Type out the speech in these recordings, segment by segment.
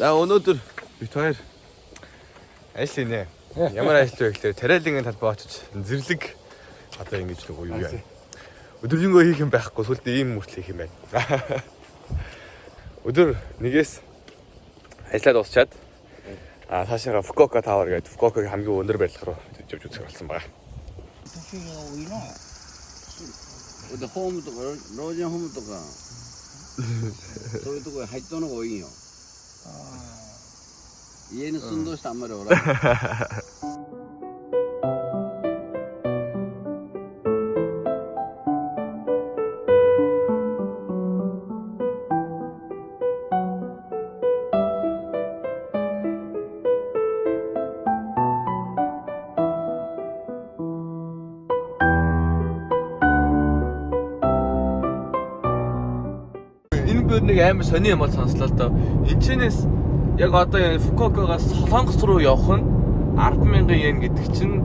За өнөөдөр бид хоёр ажилийнэ. Ямар ажил вэ гэхээр тариалангийн талбай очиж зэрлэг одоо ингэж нэг юу яа. Өдрөнгөө хийх юм байхгүй сүлд ийм мөртлөө хийх юм байна. Өдөр нэгээс ажиллаад дуусчаад цаашаа Фукуока Tower гэдэг Фукуокагийн хамгийн өндөр барилга руу явж үзэх болсон байна. 근데 홈도 로젠 홈도 가. 저기도 그 하이도는 거이요. 얘는 순도시 안 말해 오라. Нэг амар сони юм бол сонслоо л доо. Энэчнээс яг одоо Фукуокагаас Солонгос руу явах нь 10,000 йен гэдэг чинь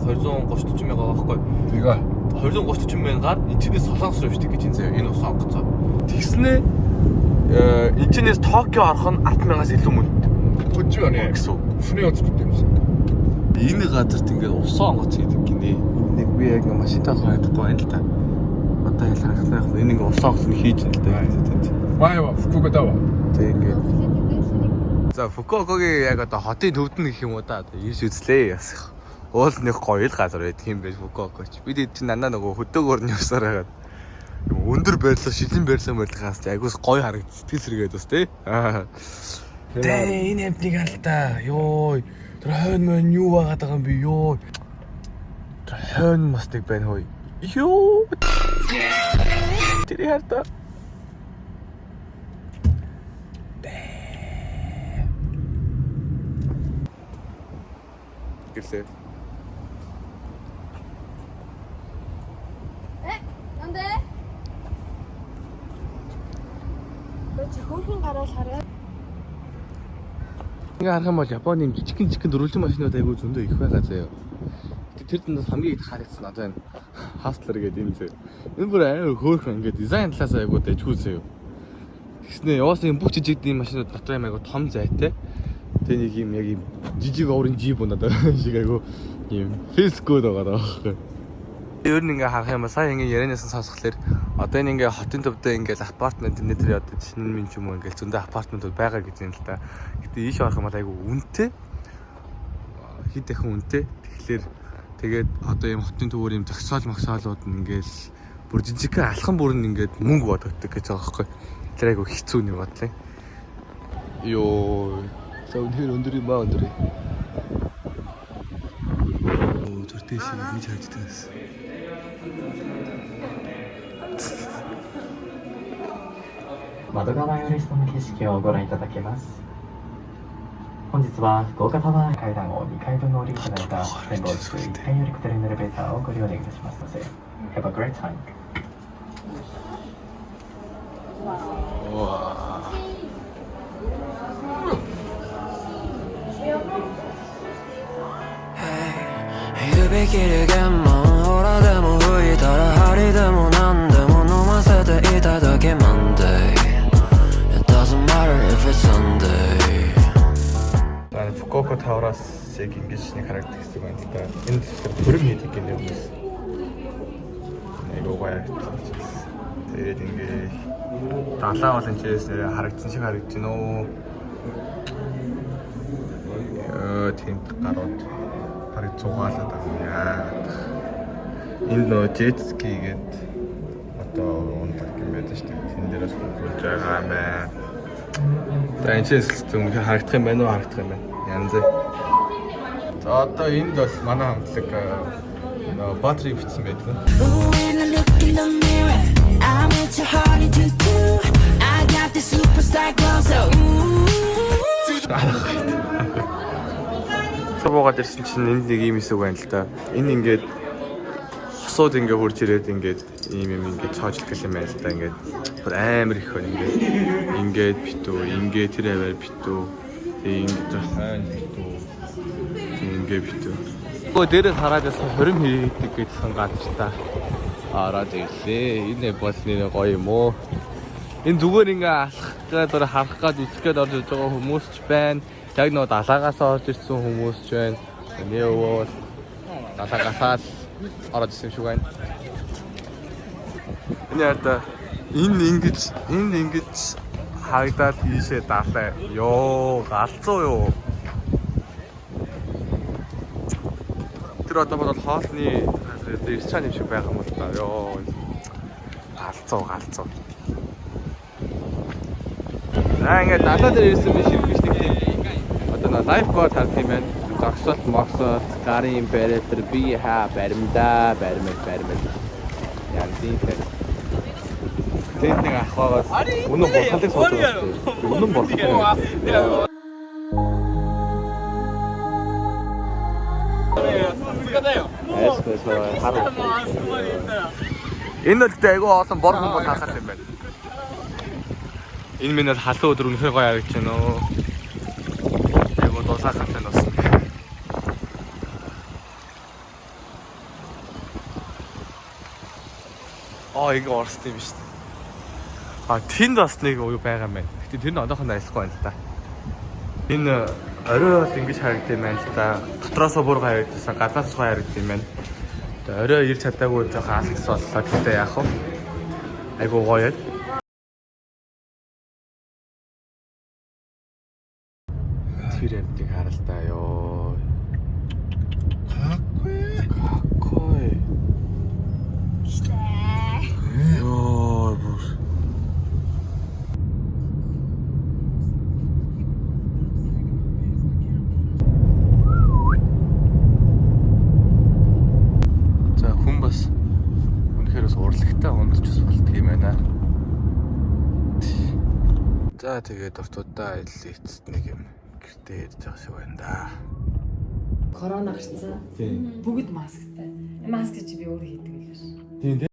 230-40 мянга байхгүй. Тэгээ 230-40 мянгаар энэчнээс Солонгос руу явчих гэж энэ заяа. Энэ ус онгоцоо. Тэгснээ энэчнээс Токио орох нь 10,000-аас илүү мөн. хөж байна гэсэн. Фүний оцтой юмсан. Энэ газарт ингээд ус онгоц гэдэг гинэ. Нэг би яг машинтаа хайдахгүй байна л та. Одоо ял харагдсан яг энэ ингээд ус онгоц нь хийж байна л да. Ваа Фукуока Tower. Тэг ингээд. За Фукуокагийн яг одоо хотын төвд нь гэх юм уу да. Ийш үзлээ ясах. Уул нэг гоё л газар байдаг юм байж Фукуокач. Бид чинь дандаа нөгөө хөдөөгөр нь явсаар хагаад өндөр байрлал, шилэн байрлалаас айгуус гоё харагд сэтгэл сэргээд бас тий. Тэ энэ амтныг алдаа. Йоо. Тэр хойно мөн юу байгаад байгаа юм бэ ёо. Тэр хойно мастыг байна хөөе. Ёо. Тэр яартаа. 글쎄. 난데? 너 지금 가라 잘해. Ингээ харах юм бол Японы жижигхэн дөрвөлжин машинууд айгүй зөндөө их байгаа заяа. Тэр дундаас хамгийн их харагдсан одоо энэ Hustler гэдэг энэ зөө. Энэ бүр амар хөөрхөн ингээ дизайн талаас айгүй дэжгүй заяа. Тэгснэ яваасан бүх жижигдийн машинууд дотор юм айгүй том зайтай. Тэ нэг юм яг юм жижиг оврын жип унаад шиг айгүй юм фэйскүүд байгаа байхгүй. Ер нь ингээ харах юм ба сая ингээ ярианаас сонсохлоор одоо энэ ингээ хотын төвдөө ингээ апартмент энэ төр одоо шинэ минь ч юм уу ингээ зөндөө апартментууд байгаа гэж юм л та. Гэтэ ийш орох юм бол айгүй үнэтэй. Хэд дахин үнэтэй. Тэгэхээр тэгээд одоо юм хотын төвөр юм зөксөөл нь ингээл бүр жижигхэн алхан бүр нь ингээд мөнгө бодогддог гэж байгаа байхгүй. Тэр айгүй хэцүү нэг бодлоо. Йоо за өндөр өндөр юм ба өндөр. Оо төртөөс ингэж харагддагс.窓側よりその景色をご覧いただけます。本日は福岡タワー階段を2階分乗りいただいた展望室1階より下りのエレベーターをご利用でいたしますので Have a great time. 유비끼리 gem만 오라でも吹いたら針でも何でも飲ませていただけ만데 It doesn't matter if it's Sunday 나는 Фукуока Tower-аас яг ингэж нэг харагддаг гэсэн байна л да. Энд хөрөм хийдэг юм юм. Айгуу гоё харагдчихсан. Тэгээд ингээ далаа бол энэчээс харагдсан шиг харагдаж байна уу. Тэнд гарууд барыг цугаалаад байгаа юм яа. Энэ нөө jetski гээд одоо ундаг юм байдаг шүү дээ. Тэн дээрээс хөнгөлж байгаа юм байна. За энэчээс үнэхээр харагдах юм байна уу, харагдах юм байна. Янз. За одоо энд бол манай хамтлаг батарей бичсэн байдаг. Сабуугаад ирсэн чинь энд нэг юм хэсэг байна л да. Энэ ингээд хосууд ингээд хурж ирээд ингээд ийм юм ингээд цоожлох гэх юм байна л да. Ингээд бүр амар их байна ингээд битүү, ингээд тэр аваар битүү. Ингээд хайн битүү. Ингээд битүү. Гоо дээрээ хараад ясан хорим хийдэг гэдсэн гадч та. Араад ирлээ. Энэ бол нэр гоё юм уу? Энэ зүгээр ингээ алхах гээд харах гээд үзэх гээд орж иж байгаа хүмүүс ч байна. Яг нөө далаагаас орж ирсэн хүмүүс ч байна. Нээ өвөө далаагаас орж ирсэн шүү байна. Энэ яа энэ ингэж харагдаад ийшээ даалаа. Йоо, галзуу юу. Тэр одоо бол хоолны ресторан юм шиг байгаа юм л та. Йоо. Галзуу. За ингээд далаа дээр ирсэн биш юм биш нэг тийм. Одоо на лайфгаард харах юм байна. Зогсолт моксолт, гарын бэрэтэр би баримдаа. Яа тийм тэр. Тэнийг ахвагаас өнөө болохыг сонсож байна. Өнөө болох. Энэ л айгүй олон бор хүмүүс хасаад юм байна. Энэ минь л халуун өдөр үнэхээр гоё харагдаж байна оо. Айгүй дуусаахан тань бас. Ингээ орс тийм шүү дээ. Тэнд бас нэг уу байгаа юм байна. Гэтэ тэр нь одоохон ажиллахгүй байна л та. Энэ орой бол ингэж харагдсан юм байна л та. Дотроос бүр харагдсан, гаднаас харагдсан юм байна. Орой ирж чадаагүй жоохон алгас боллоо. Гэтэ яах вэ? Айгуу гоё яа. Тэр амтыг харалтаа ёо. Какой. Ёо. За хүн бас үнэхээр бас урлагтай унтж бас болтго юм байна. За тэгээд ортуудаа эцэст нэг юм гэртээ идэж байгаа шиг байна да. Корона гарсан. Бүгд масктай. Маск чи би өөрөө хийдэг л ш. Тийм.